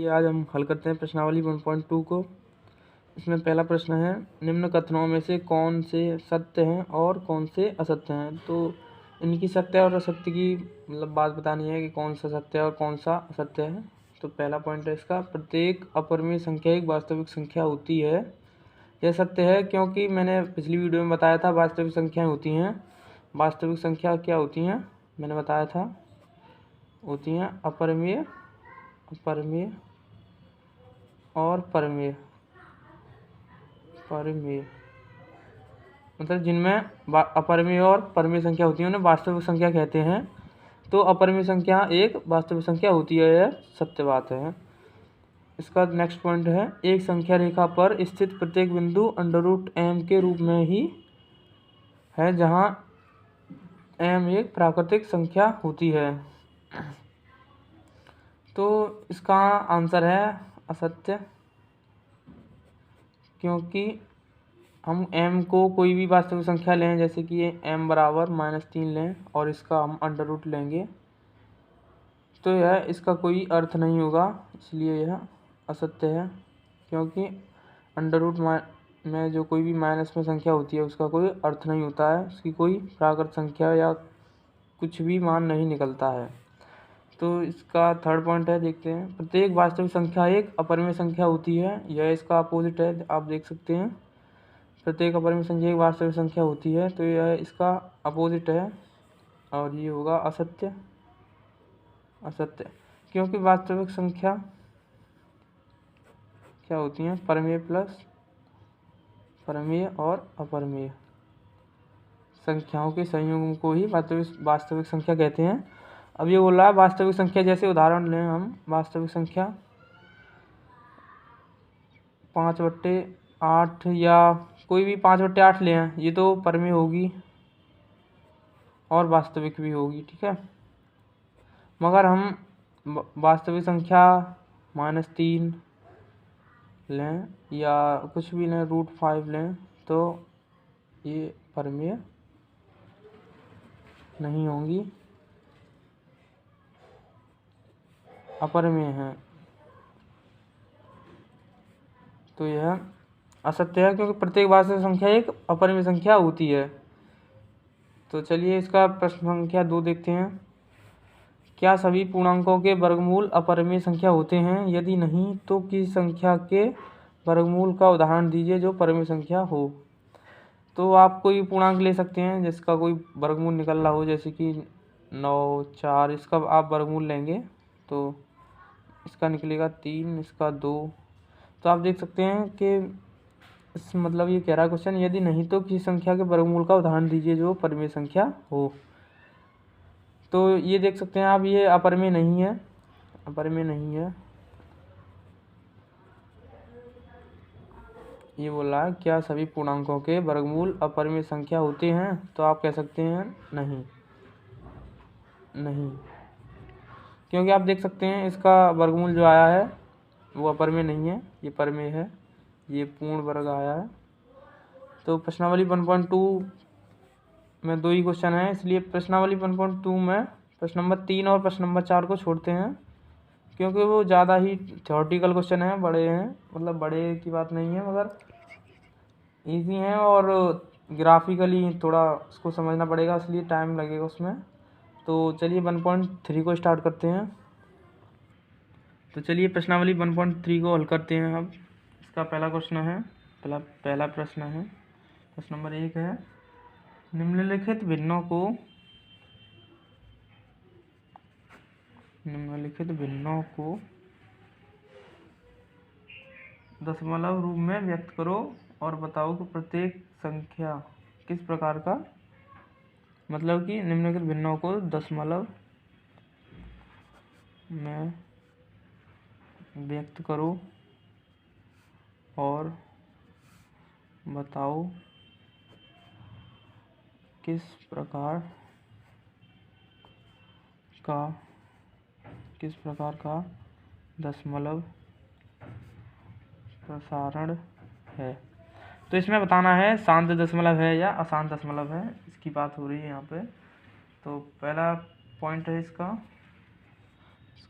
चलिए आज हम हल करते हैं प्रश्नावली 1.2 को। इसमें पहला प्रश्न है, निम्न कथनों में से कौन से सत्य हैं और कौन से असत्य हैं। तो इनकी सत्य और असत्य की बात बतानी है कि कौन सा सत्य है और कौन सा असत्य है। तो पहला पॉइंट है इसका, प्रत्येक अपरिमेय संख्या एक वास्तविक संख्या होती है। यह सत्य है क्योंकि मैंने पिछली वीडियो में बताया था वास्तविक संख्याएं होती हैं। वास्तविक संख्या क्या होती हैं मैंने बताया था, होती हैं अपरिमेय और परिमेय। मतलब जिनमें अपरिमेय और परिमेय संख्या होती है उन्हें वास्तविक संख्या कहते हैं। तो अपरिमेय संख्या एक वास्तविक संख्या होती है, यह सत्य बात है। इसका नेक्स्ट पॉइंट है, एक संख्या रेखा पर स्थित प्रत्येक बिंदु √m के रूप में ही है जहां m एक प्राकृतिक संख्या होती है। तो इसका आंसर है असत्य, क्योंकि हम m को कोई भी वास्तविक संख्या लें, जैसे कि ये m बराबर -3 लें और इसका हम √ लेंगे, तो यह इसका कोई अर्थ नहीं होगा, इसलिए यह असत्य है। क्योंकि √ में जो कोई भी माइनस में संख्या होती है उसका कोई अर्थ नहीं होता है, उसकी कोई प्राकृत संख्या या कुछ भी मान नहीं निकलता है। तो इसका थर्ड पॉइंट है, देखते हैं, प्रत्येक वास्तविक संख्या एक अपरिमेय संख्या होती है। यह इसका अपोजिट है, आप देख सकते हैं, प्रत्येक अपरिमेय संख्या एक वास्तविक संख्या होती है, तो यह इसका अपोजिट है और ये होगा असत्य। क्योंकि वास्तविक संख्या क्या होती हैं, परिमेय प्लस परिमेय और अपरिमेय संख्याओं के संयोग को ही वास्तविक संख्या कहते हैं। अब ये बोल रहा है वास्तविक संख्या, जैसे उदाहरण लें हम, वास्तविक संख्या 5/8 या कोई भी 5/8 लें, ये तो परिमेय होगी और वास्तविक भी होगी, ठीक है। मगर हम वास्तविक संख्या -3 लें या कुछ भी लें, √5 लें, तो ये परिमेय नहीं होंगी, अपरिमेय हैं। तो यह असत्य है, क्योंकि प्रत्येक वास्तविक संख्या एक अपरिमेय संख्या होती है। तो चलिए इसका प्रश्न संख्या 2 देखते हैं। क्या सभी पूर्णांकों के वर्गमूल अपरिमेय संख्या होते हैं? यदि नहीं तो किसी संख्या के वर्गमूल का उदाहरण दीजिए जो परिमेय संख्या हो। तो आप कोई पूर्णांक ले सकते हैं जिसका कोई वर्गमूल निकल रहा हो, जैसे कि 9, 4, इसका आप वर्गमूल लेंगे तो इसका निकलेगा 3, इसका 2। तो आप देख सकते हैं कि इस मतलब ये कह रहा है क्वेश्चन, यदि नहीं तो किसी संख्या के वर्गमूल का उदाहरण दीजिए जो परिमेय संख्या हो। तो ये देख सकते हैं आप, ये अपरिमेय नहीं है, ये बोल रहा है क्या सभी पूर्णांकों के वर्गमूल अपरिमेय संख्या होते हैं? तो आप कह सकते हैं नहीं, क्योंकि आप देख सकते हैं इसका वर्गमूल जो आया है वो अपरिमेय नहीं है, ये परिमेय है, ये पूर्ण वर्ग आया है। तो प्रश्नावली 1.2 में 2 ही क्वेश्चन है, इसलिए प्रश्नावली 1.2 में प्रश्न नंबर 3 और प्रश्न नंबर 4 को छोड़ते हैं, क्योंकि वो ज़्यादा ही थ्योरेटिकल क्वेश्चन हैं, बड़े हैं, मतलब बड़े की बात नहीं है मगर ईजी हैं और ग्राफिकली थोड़ा उसको समझना पड़ेगा, इसलिए टाइम लगेगा उसमें। तो चलिए 1.3 को स्टार्ट करते हैं। तो चलिए प्रश्नावली 1.3 को हल करते हैं। अब इसका पहला क्वेश्चन है, पहला प्रश्न है, प्रश्न नंबर 1 है, निम्नलिखित भिन्नों को दशमलव रूप में व्यक्त करो और बताओ कि प्रत्येक संख्या किस प्रकार का, मतलब कि निम्नलिखित भिन्नों को दशमलव में व्यक्त करो और बताओ किस प्रकार का दशमलव प्रसारण है। तो इसमें बताना है शांत दशमलव है या अशांत दशमलव है, इसकी बात हो रही है यहाँ पे। तो पहला पॉइंट है इसका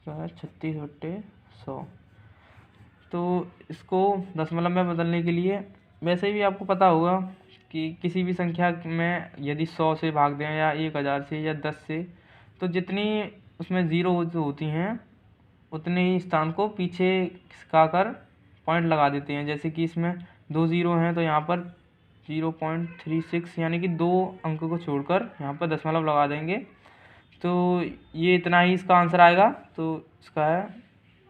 है 36/100। तो इसको दशमलव में बदलने के लिए वैसे भी आपको पता होगा कि किसी भी संख्या में यदि 100 से भाग दें या 1000 से या 10 से, तो जितनी उसमें ज़ीरो होती हैं उतने ही स्थान को पीछे खिसकाकर पॉइंट लगा देते हैं। जैसे कि इसमें 2 ज़ीरो हैं तो यहाँ पर 0.36 यानी कि 2 अंक को छोड़कर यहाँ पर दशमलव लगा देंगे। तो ये इतना ही इसका आंसर आएगा। तो इसका है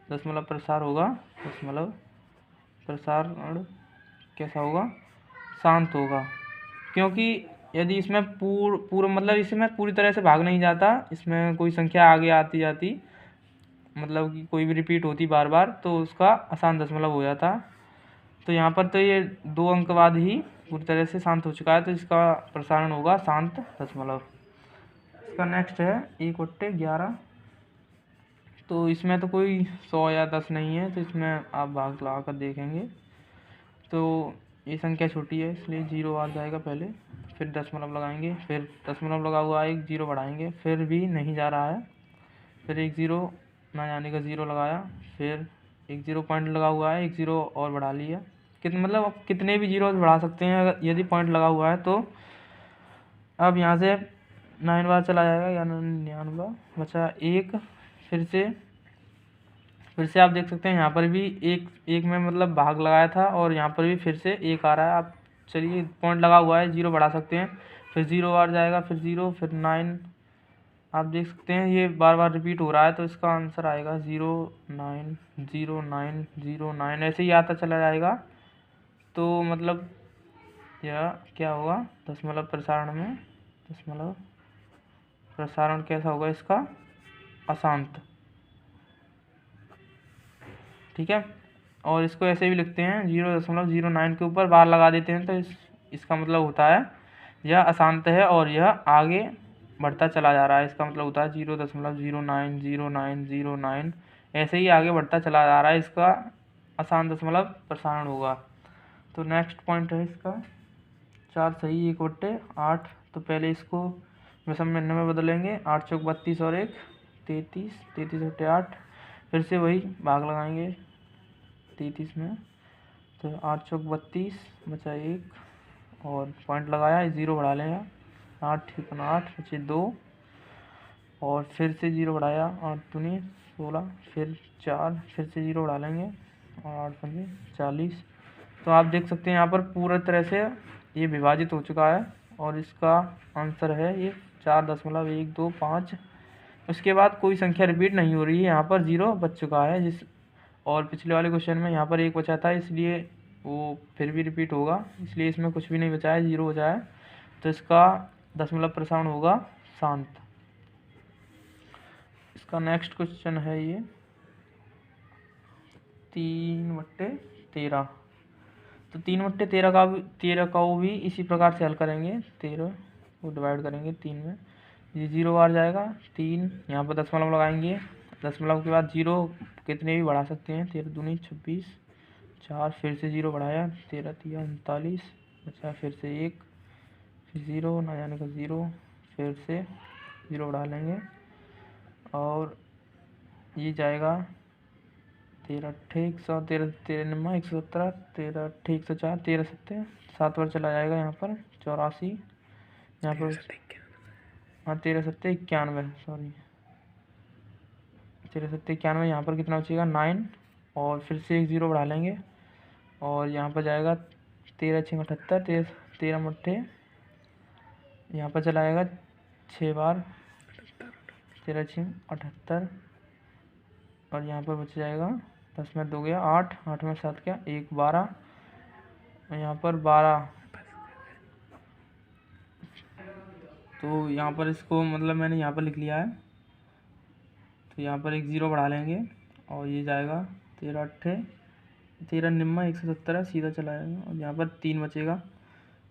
दशमलव प्रसार होगा, दशमलव प्रसारण कैसा होगा, शांत होगा। क्योंकि यदि इसमें पूर्ण मतलब इसमें पूरी तरह से भाग नहीं जाता, इसमें कोई संख्या आगे आती जाती, मतलब कि कोई भी रिपीट होती बार बार, तो उसका आसान दशमलव हो जाता। तो यहाँ पर तो ये 2 अंक बाद ही पूरी तरह से शांत हो चुका है, तो इसका प्रसारण होगा शांत दशमलव। इसका नेक्स्ट है 1/11। तो इसमें तो कोई 100 या 10 नहीं है, तो इसमें आप भाग लगा कर देखेंगे तो ये संख्या छोटी है इसलिए 0 आ जाएगा पहले, फिर दशमलव लगाएंगे, फिर दशमलव लगा हुआ है 1 0 बढ़ाएंगे, फिर भी नहीं जा रहा है, फिर 1 0 ना जाने का 0 लगाया, फिर 1 0 पॉइंट लगा हुआ है 1 0 और बढ़ा लिया। मतलब आप कितने भी 0 बढ़ा सकते हैं अगर यदि पॉइंट लगा हुआ है तो। अब यहाँ से 9 बार चला जाएगा या 99 बचा 1, फिर से आप देख सकते हैं यहाँ पर भी एक में मतलब भाग लगाया था और यहाँ पर भी फिर से 1 आ रहा है। आप चलिए पॉइंट लगा हुआ है 0 बढ़ा सकते हैं, फिर 0 आ जाएगा, फिर 0, फिर 9। आप देख सकते हैं ये बार बार रिपीट हो रहा है, तो इसका आंसर आएगा 0 9 0 9 0 9, ऐसे ही आता चला जाएगा। तो मतलब यह क्या होगा, दशमलव प्रसारण में दशमलव प्रसारण कैसा होगा इसका, अशांत। ठीक है। और इसको ऐसे भी लिखते हैं 0.09 के ऊपर बार लगा देते हैं, तो इसका मतलब होता है यह अशांत है और यह आगे बढ़ता चला जा रहा है। इसका मतलब होता है 0.090909, ऐसे ही आगे बढ़ता चला जा रहा है, इसका अशांत दशमलव प्रसारण होगा। तो नेक्स्ट पॉइंट है इसका 4 सही 1/8। तो पहले इसको विषम में में बदलेंगे, 8 चौक 32 और 1 33, 33/8। फिर से वही भाग लगाएंगे 33 में, तो 8 चौक 32 बचा 1 और पॉइंट लगाया 0 बढ़ा लेंगे, 8 × 8 बचे 2 और फिर से 0 बढ़ाया 8 दूनी 16, फिर 4, फिर से 0 बढ़ा लेंगे और 8 पंजे 40। तो आप देख सकते हैं यहाँ पर पूरी तरह से ये विभाजित हो चुका है और इसका आंसर है ये 4.125। उसके बाद कोई संख्या रिपीट नहीं हो रही है, यहाँ पर 0 बच चुका है। और पिछले वाले क्वेश्चन में यहाँ पर 1 बचा था, इसलिए वो फिर भी रिपीट होगा, इसलिए इसमें कुछ भी नहीं बचा है, 0 बचा है। तो इसका दशमलव प्रसारण होगा शांत। इसका नेक्स्ट क्वेश्चन है ये 3/13। तो 3/13 का वो भी इसी प्रकार से हल करेंगे, 13 को डिवाइड करेंगे 3 में, ये 0 बार जाएगा, 3 यहाँ पर दशमलव लगाएंगे, दशमलव के बाद 0 कितने भी बढ़ा सकते हैं, 13 दूनी 26, 4 फिर से 0 बढ़ाया 13 3 39 बचा, फिर से 1, फिर 0 ना जाने का 0, फिर से 0 बढ़ा लेंगे और ये जाएगा 13 8 100 13 13 117 13 8 104 13 7 7 बार चला जाएगा यहाँ पर 84, यहाँ पर हाँ 13 7 91 सॉरी 13 7 91, यहाँ पर कितना बचेगा 9 और फिर से 1 0 बढ़ा लेंगे और यहाँ पर जाएगा 13 6 78 13 मट्ठे, यहाँ पर चला जाएगा 6 बार 13 6 78 और यहाँ पर बच जाएगा 10 में 2 गया 8, 8 में 7 क्या 1 12 और यहाँ पर 12। तो यहाँ पर इसको मतलब मैंने यहाँ पर लिख लिया है, तो यहाँ पर 1 0 बढ़ा लेंगे और ये जाएगा 13 8 13 निम्मा 117 सीधा चला जाएगा और यहाँ पर 3 बचेगा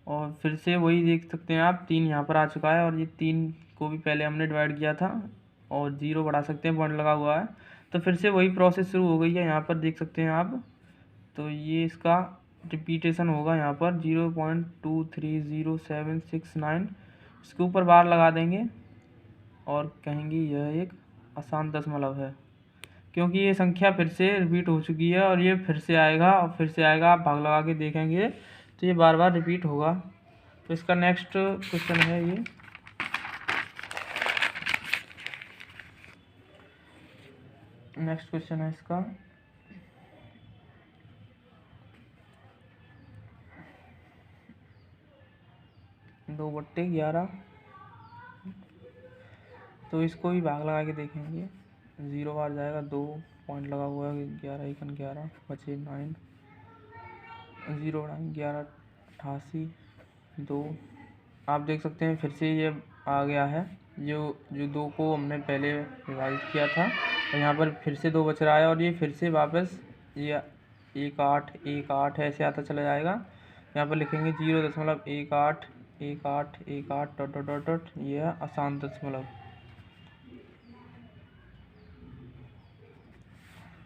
और फिर से वही देख सकते हैं आप 3 यहाँ पर आ चुका है और ये 3 को भी पहले हमने डिवाइड किया था और 0 बढ़ा सकते हैं, पॉइंट लगा हुआ है, तो फिर से वही प्रोसेस शुरू हो गई है, यहाँ पर देख सकते हैं आप। तो ये इसका रिपीटेशन होगा यहाँ पर 0.23079, इसके ऊपर बार लगा देंगे और कहेंगे यह एक अशांत दशमलव है, क्योंकि ये संख्या फिर से रिपीट हो चुकी है और ये फिर से आएगा और फिर से आएगा। आप भाग लगा के देखेंगे तो ये बार बार रिपीट होगा। तो इसका नेक्स्ट क्वेश्चन है ये। नेक्स्ट क्वेश्चन है इसका 2/11। तो इसको भी भाग लगा के देखेंगे। 0 बार जाएगा, 2 पॉइंट लगा हुआ है, 11 एकन 11 बचे 9, 0 बढ़ाएंगे 11 88 2। आप देख सकते हैं फिर से ये आ गया है। जो 2 को हमने पहले विभाजित किया था और यहाँ पर फिर से 2 बच रहा है और ये फिर से वापस ये 1 8 1 8 ऐसे आता चला जाएगा। यहाँ पर लिखेंगे 0.18 1 8 1 8 डॉट डॉट डॉट डॉट। ये है अशांत दशमलव।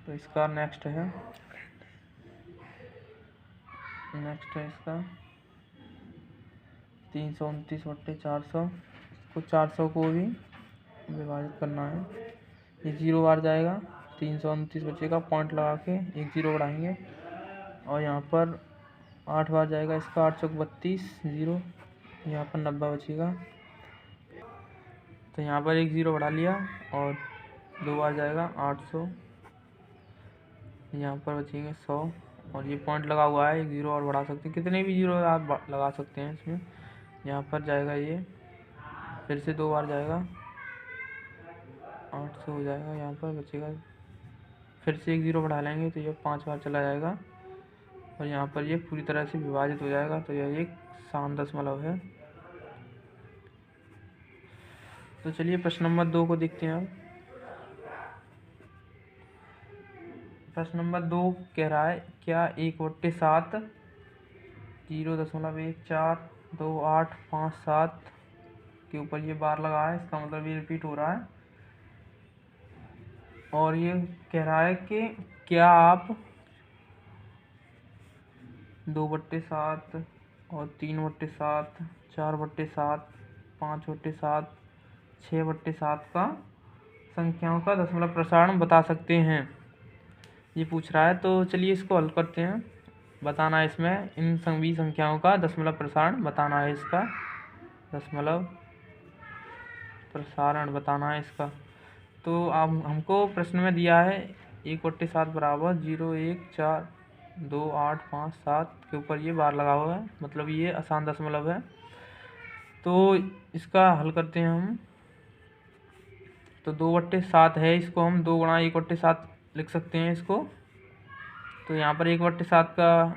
तो इसका नेक्स्ट है इसका 329/400। इसको 400 को भी विभाजित करना है। ये 0 बार जाएगा, 329 बचेगा, पॉइंट लगा के 1 0 बढ़ाएंगे और यहाँ पर 8 बार जाएगा। इसका 8 चौक 32 0, यहाँ पर 90 बचेगा। तो यहाँ पर 1 0 बढ़ा लिया और 2 बार जाएगा 800, यहाँ पर बचेंगे 100 और ये पॉइंट लगा हुआ है। 1 0 और बढ़ा सकते हैं, कितने भी 0 आप लगा सकते हैं इसमें। यहाँ पर जाएगा ये, फिर से 2 बार जाएगा 800 हो जाएगा। यहाँ पर बचेगा, फिर से 1 0 बढ़ा लेंगे तो ये 5 बार चला जाएगा और यहाँ पर ये पूरी तरह से विभाजित हो जाएगा। तो यह एक शांत दशमलव है। तो चलिए प्रश्न नंबर 2 को देखते हैं अब। प्रश्न नंबर 2 कह रहा है क्या 1/7 0.142857 के ऊपर ये बार लगा है, इसका मतलब ये रिपीट हो रहा है। और ये कह रहा है कि क्या आप 2/7 और 3/7 4/7 5/7 6/7 का संख्याओं का दशमलव प्रसारण बता सकते हैं, ये पूछ रहा है। तो चलिए इसको हल करते हैं। बताना है इसमें इन सभी संख्याओं का दशमलव प्रसारण बताना है, इसका दशमलव प्रसारण बताना है इसका। तो अब हमको प्रश्न में दिया है 1/7 बराबर 0.142857 के ऊपर ये बार लगा हुआ है, मतलब ये अशांत दशमलव है। तो इसका हल करते हैं हम। तो 2/7 है, इसको हम 2 गुणा 1/7 लिख सकते हैं इसको। तो यहाँ पर 1/7 का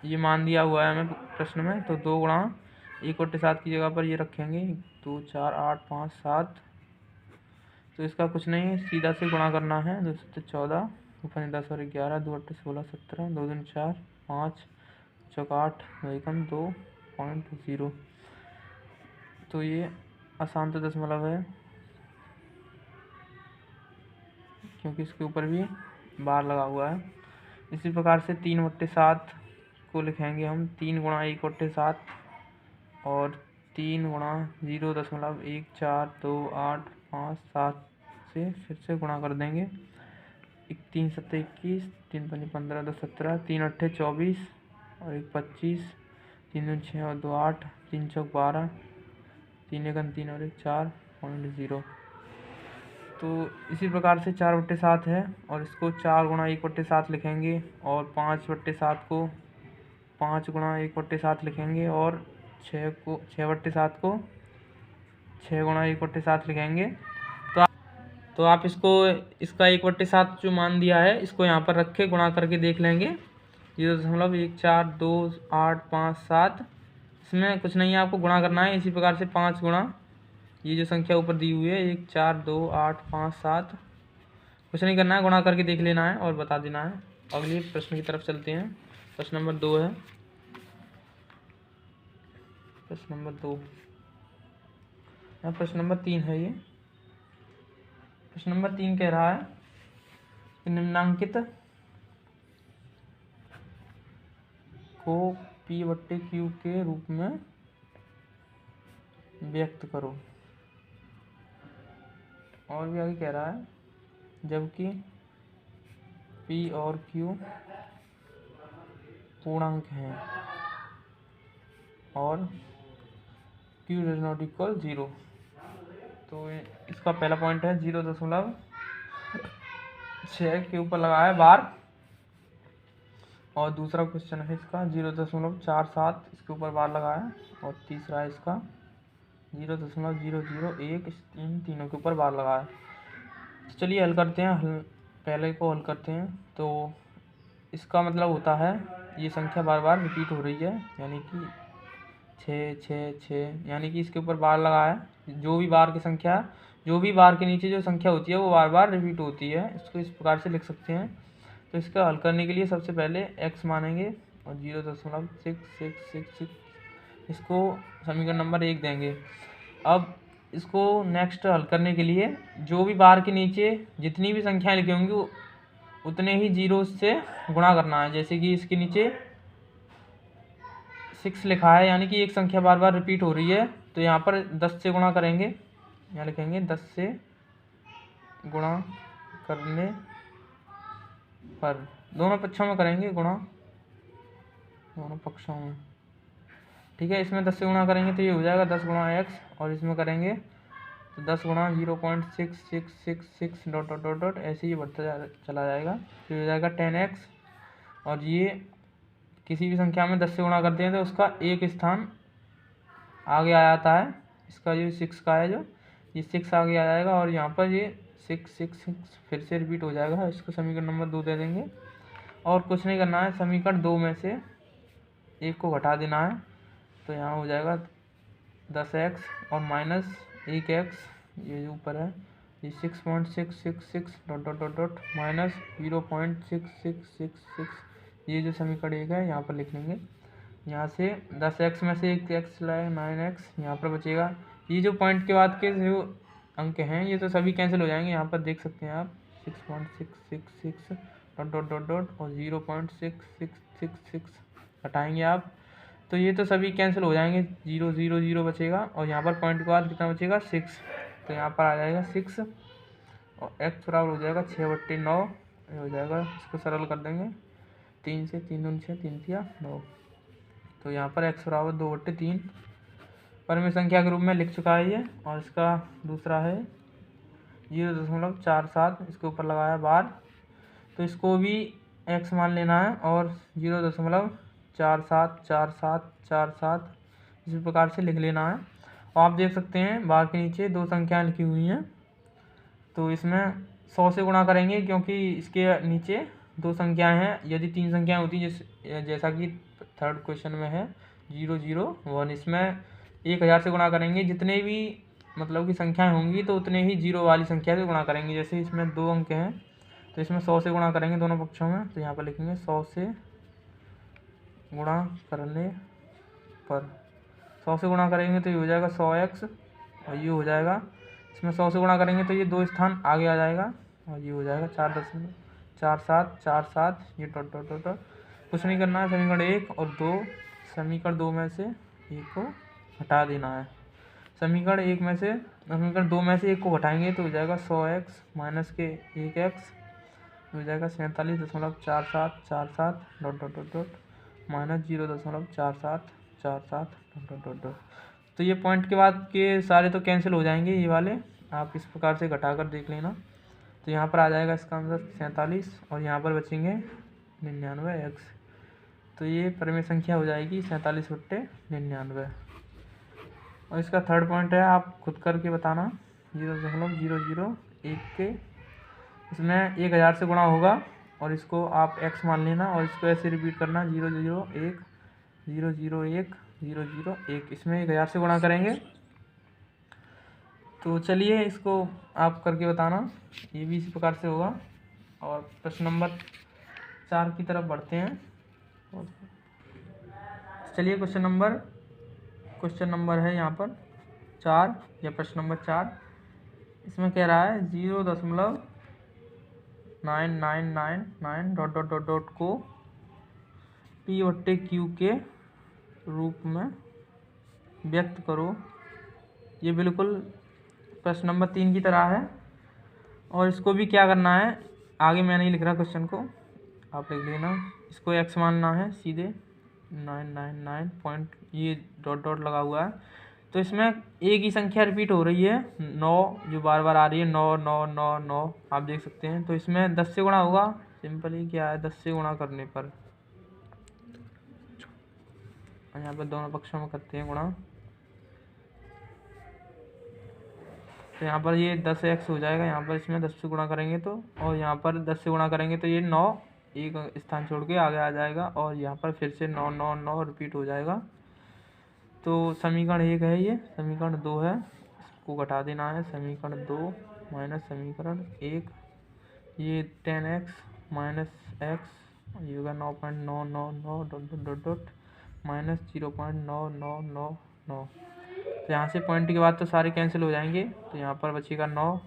ये मान दिया हुआ है हमें प्रश्न में। तो 2 गुणा 1/7 की जगह पर ये रखेंगे 2 4 8 5 7। तो इसका कुछ नहीं है, सीधा से गुणा करना है। 2 7 14 ऊपर 10 और 11 2/8 16 17 2 दूनी 4 5 चौक 8 2 2.0। तो ये अशांत दशमलव है क्योंकि इसके ऊपर भी बार लगा हुआ है। इसी प्रकार से 3/7 को लिखेंगे हम 3 गुणा 1/7 और 3 गुणा 0.142857 से फिर से गुणा कर देंगे। 3 7 21 3 5 15 2 17 3 8 24 और 1 25 3 2 6 और 2 8 3 चौक 12 3 1 3 और 1 4.0। तो इसी प्रकार से 4/7 है और इसको 4 गुणा 1/7 लिखेंगे और 5/7 को 5 गुणा 1/7 लिखेंगे और 6/7 को 6 गुणा 1/7 लिखेंगे। तो आप इसको इसका 1/7 जो मान दिया है इसको यहाँ पर रख के गुणा करके देख लेंगे। 0.142857। इसमें कुछ नहीं है, आपको गुणा करना है। इसी प्रकार से 5 गुणा ये जो संख्या ऊपर दी हुई है 142857, कुछ नहीं करना है, गुणा करके देख लेना है और बता देना है। अगले प्रश्न की तरफ चलते हैं। प्रश्न नंबर 2 है। प्रश्न नंबर 2 प्रश्न नंबर 3 है ये। प्रश्न नंबर 3 कह रहा है कि निम्नांकित को P/Q के रूप में व्यक्त करो। और भी आगे कह रहा है जबकि पी और क्यू पूर्णांक हैं और क्यू डज नॉट इक्वल 0। तो इसका पहला पॉइंट है 0.6 के ऊपर लगाया बार, और दूसरा क्वेश्चन है इसका 0.47 इसके ऊपर बार लगाया, और तीसरा है इसका 0.001 तीनों के ऊपर बार लगाया। तो चलिए हल करते हैं, पहले को हल करते हैं। तो इसका मतलब होता है ये संख्या बार बार रिपीट हो रही है, यानी कि 6, यानी कि इसके ऊपर बार लगाया, जो भी बार की संख्या, जो भी बार के नीचे जो संख्या होती है वो बार बार रिपीट होती है। इसको इस प्रकार से लिख सकते हैं। तो इसका हल करने के लिए सबसे पहले x मानेंगे और 0.6666 इसको समीकरण नंबर 1 देंगे। अब इसको नेक्स्ट हल करने के लिए जो भी बार के नीचे जितनी भी संख्याएं लिखी होंगी उतने ही जीरो से गुणा करना है। जैसे कि इसके नीचे 6 लिखा है, यानी कि एक संख्या बार बार रिपीट हो रही है, तो यहाँ पर 10 से गुणा करेंगे, यहाँ लिखेंगे 10 से गुणा करने पर, दोनों पक्षों में करेंगे गुणा, दोनों पक्षों में, ठीक है। इसमें 10 से गुणा करेंगे तो ये हो जाएगा 10 गुणा x, और इसमें करेंगे तो 10 गुणा 0.6666 डॉट डॉट डॉट डॉट ऐसे ही बढ़ता चला जाएगा। तो ये हो जाएगा 10x, और ये किसी भी संख्या में 10 से गुणा करते हैं तो उसका एक स्थान आगे आ जाता है। इसका जो 6 का है, जो ये 6 आगे आ जाएगा, और यहाँ पर ये 6 फिर से रिपीट हो जाएगा। इसको समीकरण नंबर 2 दे देंगे, और कुछ नहीं करना है, समीकरण 2 में से एक को घटा देना है। तो यहाँ हो जाएगा 10x और माइनस 1x, ये जो ऊपर है ये 6.666 dot dot dot dot minus 0.6666, ये जो समीकरण 1 है यहाँ पर लिख लेंगे। यहाँ से 10x में से 1x लाए 9x, यहाँ पर बचेगा। ये जो पॉइंट के बाद के जो अंक हैं ये तो सभी कैंसिल हो जाएंगे, यहाँ पर देख सकते हैं आप 6.666 डॉट डॉट डॉट डॉट और 0.6666 हटाएंगे आप, तो ये तो सभी कैंसिल हो जाएंगे, 0 0 0 बचेगा, और यहाँ पर पॉइंट के बाद कितना बचेगा 6, तो यहाँ पर आ जाएगा 6, और x बराबर हो जाएगा 6/9, ये हो जाएगा। इसको सरल कर देंगे, 3 से 3 दूनी 6, 3 तिया 9, तो यहाँ पर x बराबर 2/3 परमेय संख्या के रूप में लिख चुका है ये। और इसका दूसरा है 0.47 इसके ऊपर लगाया बार, तो इसको भी x मान लेना है, और 0.474747 इसी प्रकार से लिख लेना है। और आप देख सकते हैं बार के नीचे दो संख्याएं लिखी हुई हैं, तो इसमें 100 से गुणा करेंगे, क्योंकि इसके नीचे दो संख्याएं हैं। यदि 3 संख्याएं होती जैसा कि थर्ड क्वेश्चन में है 001, इसमें 1000 से गुणा करेंगे। जितने भी मतलब की संख्याएं होंगी तो उतने ही जीरो वाली संख्या से गुणा करेंगे। जैसे इसमें 2 अंक हैं तो इसमें 100 से गुणा करेंगे दोनों पक्षों में, तो यहाँ पर लिखेंगे 100 से गुणा करने पर, 100 से गुणा करेंगे तो ये हो जाएगा 100x, और ये हो जाएगा, इसमें 100 से गुणा करेंगे तो ये 2 स्थान आगे आ जाएगा, और ये हो जाएगा 4.4747, ये डॉट डॉट डॉट डॉट। कुछ नहीं करना है, समीकरण 1 और 2, समीकरण 2 में से एक को हटा देना है। समीकरण 1 में से समीकरण 2 में से एक को घटाएंगे तो हो जाएगा 100x माइनस के 1x, हो जाएगा 47.4747 dot dot dot dot minus 0.4747 dot dot dot dot. तो ये पॉइंट के बाद के सारे तो कैंसिल हो जाएंगे, ये वाले आप इस प्रकार से घटाकर देख लेना। तो यहाँ पर आ जाएगा इसका आंसर 47, और यहाँ पर बचेंगे 99x। तो ये परमेय संख्या हो जाएगी 47/99। और इसका थर्ड पॉइंट है, आप खुद करके बताना, 0.001 के, इसमें 1000 से गुणा होगा, और इसको आप x मान लेना, और इसको ऐसे रिपीट करना 001 001 001, इसमें 1000 से गुणा करेंगे। तो चलिए इसको आप करके बताना, ये भी इसी प्रकार से होगा। और प्रश्न नंबर 4 की तरफ बढ़ते हैं। चलिए क्वेश्चन नंबर है यहाँ पर 4 या प्रश्न नंबर 4। इसमें कह रहा है 0.9999 डॉट डॉट डॉट डॉट को P/Q के रूप में व्यक्त करो। ये बिल्कुल प्रश्न नंबर 3 की तरह है, और इसको भी क्या करना है, आगे मैं नहीं लिख रहा क्वेश्चन को, आप लिख लेना। इसको x मानना है सीधे 999 पॉइंट, ये डॉट डॉट लगा हुआ है। तो इसमें एक ही संख्या रिपीट हो रही है 9, जो बार बार आ रही है 9 9 9 9, आप देख सकते हैं। तो इसमें 10 से गुणा होगा, सिंपली क्या है 10 से गुणा करने पर, यहाँ पर दोनों पक्षों में करते हैं गुणा, तो यहाँ पर ये 10x हो जाएगा। यहाँ पर इसमें 10 से गुणा करेंगे तो, और यहाँ पर 10 से गुणा करेंगे तो ये 9 एक स्थान छोड़ के आगे आ जाएगा, और यहाँ पर फिर से 9 9 9 रिपीट हो जाएगा। तो समीकरण 1 है ये, समीकरण 2 है, इसको घटा देना है। समीकरण 2 माइनस समीकरण 1, ये 10x माइनस x, ये होगा 9.999 dot dot dot dot minus 0.9999। तो यहाँ से पॉइंट के बाद तो सारे कैंसिल हो जाएंगे, तो यहाँ पर बचेगा 9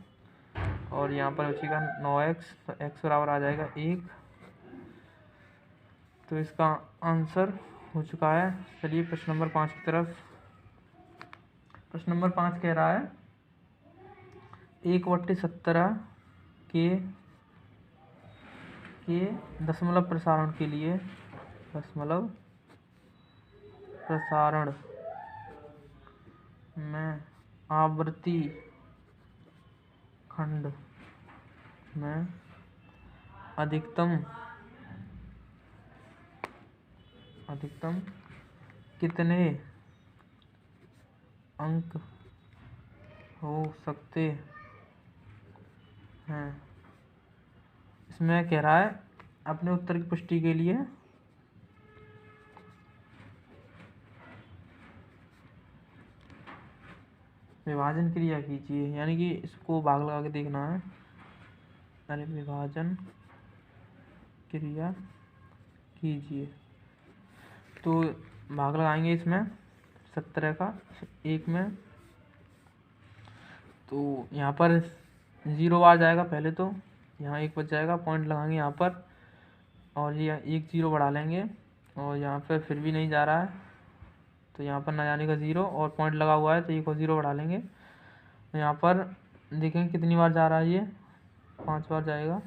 और यहाँ पर बचेगा 9x, तो x बराबर आ जाएगा 1। तो इसका आंसर हो चुका है। चलिए प्रश्न नंबर 5 की तरफ। प्रश्न नंबर 5 कह रहा है 1/17 के दशमलव प्रसारण के लिए, दशमलव प्रसारण में आवृत्ति खंड में अधिकतम कितने अंक हो सकते हैं। इसमें कह रहा है अपने उत्तर की पुष्टि के लिए विभाजन क्रिया कीजिए, यानी कि इसको भाग लगा के देखना है। अरे विभाजन क्रिया कीजिए, तो भाग लगाएंगे इसमें 17 का 1 में, तो यहाँ पर 0 आ जाएगा पहले, तो यहाँ 1 बच जाएगा, पॉइंट लगाएंगे यहाँ पर, और ये 1 0 बढ़ा लेंगे, और यहाँ पर फिर भी नहीं जा रहा है, तो यहाँ पर ना जाने का 0 और पॉइंट लगा हुआ है, तो 1 और 0 बढ़ा लेंगे। तो यहाँ पर देखेंगे कितनी बार जा रहा है, ये 5 बार जाएगा।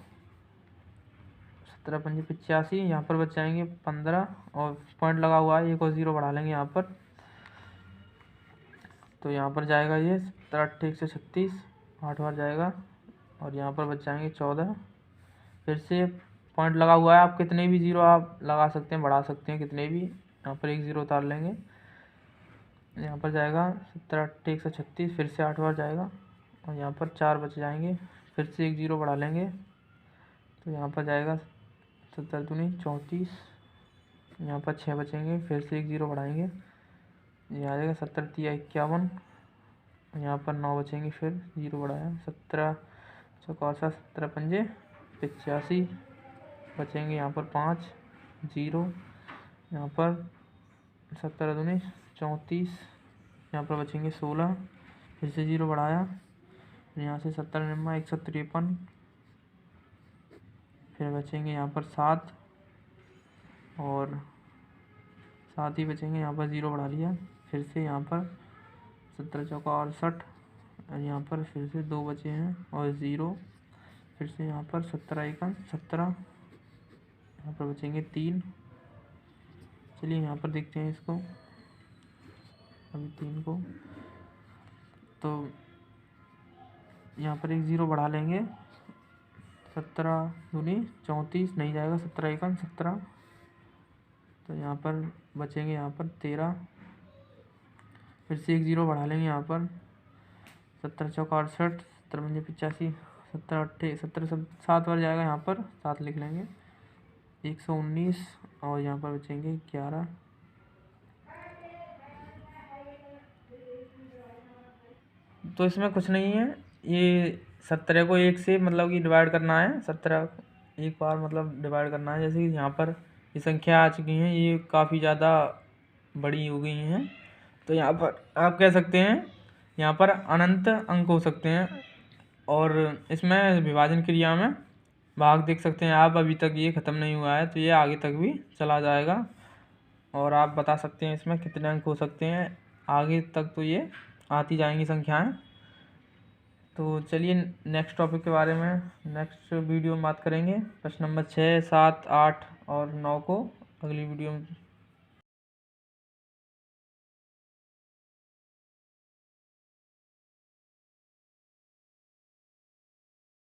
17 5 85, यहाँ पर बच जाएंगे 15 और पॉइंट लगा हुआ है, 1 और 0 बढ़ा लेंगे यहाँ पर, तो यहाँ पर जाएगा ये 17 8 136, 8 बार जाएगा, और यहाँ पर बच जाएंगे 14। फिर से पॉइंट लगा हुआ है, आप कितने भी 0 आप लगा सकते हैं, बढ़ा सकते हैं कितने भी। यहाँ पर 1 0 उतार लेंगे, यहाँ पर जाएगा 17 8 136, फिर से 8 बार जाएगा, और यहाँ पर 4 बच जाएंगे, फिर से 1 0 बढ़ा लेंगे, तो यहाँ पर जाएगा 17 दूनी 34, यहाँ पर 6 बचेंगे, फिर से 1 0 बढ़ाएंगे, ये आ जाएगा 17 3 51, यहाँ पर 9 बचेंगे, फिर 0 बढ़ाया, 17 4 17 5 85 बचेंगे, यहाँ पर 5 0, यहाँ पर 17 दूनी 34, यहाँ पर बचेंगे 16, फिर से 0 बढ़ाया, यहाँ से 17 9 153, फिर बचेंगे यहाँ पर 7 और 7 ही बचेंगे, यहाँ पर 0 बढ़ा लिया, फिर से यहाँ पर 17 4 68, और यहाँ पर फिर से 2 बचे हैं और 0, फिर से यहाँ पर 17 1 17, यहाँ पर बचेंगे 3। चलिए यहाँ पर देखते हैं इसको, अभी 3 को, तो यहाँ पर 1 0 बढ़ा लेंगे, 17 दूनी 34 नहीं जाएगा, 17 1 17, तो यहाँ पर बचेंगे यहाँ पर 13, फिर से 1 0 बढ़ा लेंगे यहाँ पर, 17 4 68, 17 5 85, 17 8 17 7 बार जाएगा, यहाँ पर 7 लिख लेंगे, 119, और यहाँ पर बचेंगे 11। तो इसमें कुछ नहीं है, ये 17 को 1 से मतलब कि डिवाइड करना है, 17 एक बार मतलब डिवाइड करना है। जैसे कि यहाँ पर ये संख्या आ चुकी हैं, ये काफ़ी ज़्यादा बड़ी हो गई हैं, तो यहाँ पर आप कह सकते हैं यहाँ पर अनंत अंक हो सकते हैं। और इसमें विभाजन क्रिया में भाग देख सकते हैं आप, अभी तक ये ख़त्म नहीं हुआ है, तो ये आगे तक भी चला जाएगा, और आप बता सकते हैं इसमें कितने अंक हो सकते हैं, आगे तक तो ये आती जाएंगी संख्याएं। तो चलिए नेक्स्ट टॉपिक के बारे में नेक्स्ट वीडियो में बात करेंगे। प्रश्न नंबर 6, 7, 8 और 9 को अगली वीडियो में